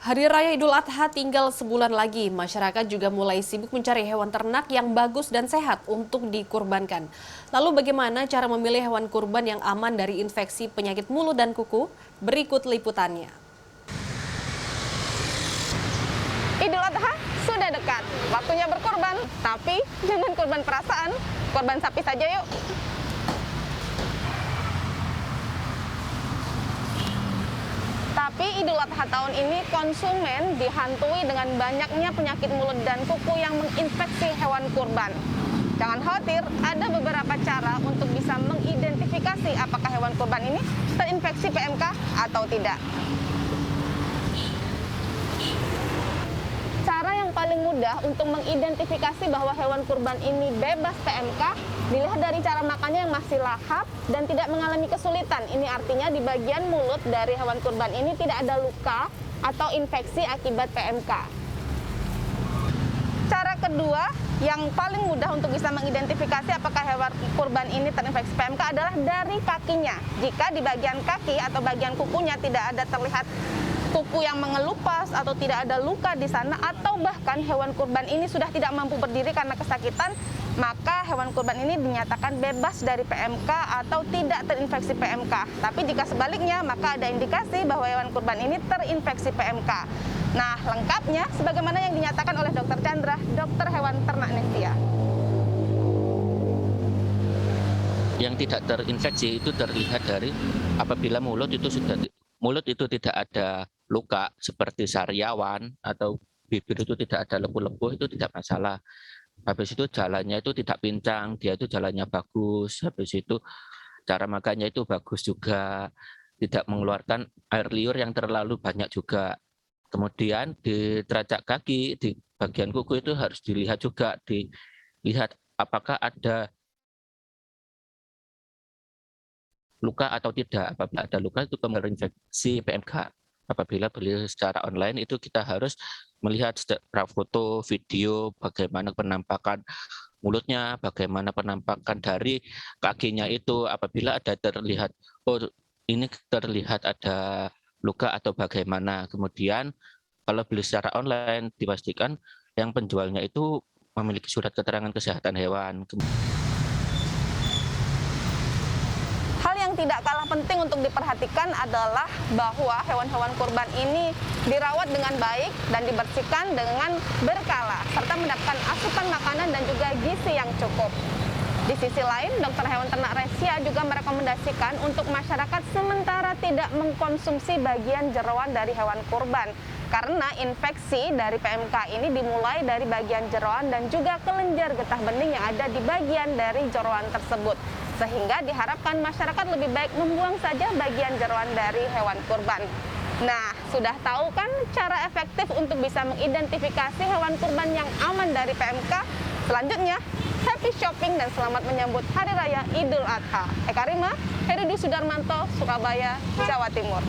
Hari Raya Idul Adha tinggal sebulan lagi. Masyarakat juga mulai sibuk mencari hewan ternak yang bagus dan sehat untuk dikurbankan. Lalu bagaimana cara memilih hewan kurban yang aman dari infeksi penyakit mulut dan kuku? Berikut liputannya. Idul Adha sudah dekat, waktunya berkorban. Tapi jangan korban perasaan, korban sapi saja yuk. Tapi Idul Adha tahun ini konsumen dihantui dengan banyaknya penyakit mulut dan kuku yang menginfeksi hewan kurban. Jangan khawatir, ada beberapa cara untuk bisa mengidentifikasi apakah hewan kurban ini terinfeksi PMK atau tidak. Cara yang paling mudah untuk mengidentifikasi bahwa hewan kurban ini bebas PMK dilihat dari cara makannya yang masih lahap dan tidak mengalami kesulitan. Ini artinya di bagian mulut dari hewan kurban ini tidak ada luka atau infeksi akibat PMK. Cara kedua yang paling mudah untuk bisa mengidentifikasi apakah hewan kurban ini terinfeksi PMK adalah dari kakinya. Jika di bagian kaki atau bagian kukunya tidak ada terlihat kuku yang mengelupas atau tidak ada luka di sana, atau bahkan hewan kurban ini sudah tidak mampu berdiri karena kesakitan, maka hewan kurban ini dinyatakan bebas dari PMK atau tidak terinfeksi PMK. Tapi jika sebaliknya, maka ada indikasi bahwa hewan kurban ini terinfeksi PMK. Nah, lengkapnya sebagaimana yang dinyatakan oleh Dr. Chandra, dokter hewan ternak Nevia. Yang tidak terinfeksi itu terlihat dari apabila mulut itu tidak ada luka seperti sariawan atau bibir itu tidak ada lepuh-lepuh, itu tidak masalah. Habis itu jalannya itu tidak pincang, dia itu jalannya bagus. Habis itu cara makannya itu bagus juga, tidak mengeluarkan air liur yang terlalu banyak juga. Kemudian di teracak kaki, di bagian kuku itu harus dilihat juga, dilihat apakah ada luka atau tidak. Apabila ada luka itu terinfeksi PMK. Apabila beli secara online itu kita harus melihat secara foto, video, bagaimana penampakan mulutnya, bagaimana penampakan dari kakinya itu. Apabila ada terlihat, oh ini terlihat ada luka atau bagaimana. Kemudian kalau beli secara online dipastikan yang penjualnya itu memiliki surat keterangan kesehatan hewan. Hal yang tidak kalah penting untuk diperhatikan adalah bahwa hewan-hewan kurban ini dirawat dengan baik dan dibersihkan dengan berkala, serta mendapatkan asupan makanan dan juga gizi yang cukup. Di sisi lain, dokter hewan ternak Resia juga merekomendasikan untuk masyarakat sementara tidak mengkonsumsi bagian jeroan dari hewan kurban, karena infeksi dari PMK ini dimulai dari bagian jeroan dan juga kelenjar getah bening yang ada di bagian dari jeroan tersebut. Sehingga diharapkan masyarakat lebih baik membuang saja bagian jeroan dari hewan kurban. Nah, sudah tahu kan cara efektif untuk bisa mengidentifikasi hewan kurban yang aman dari PMK? Selanjutnya, happy shopping dan selamat menyambut Hari Raya Idul Adha. Eka Rima, Herudi Sudarmanto, Surabaya, Jawa Timur.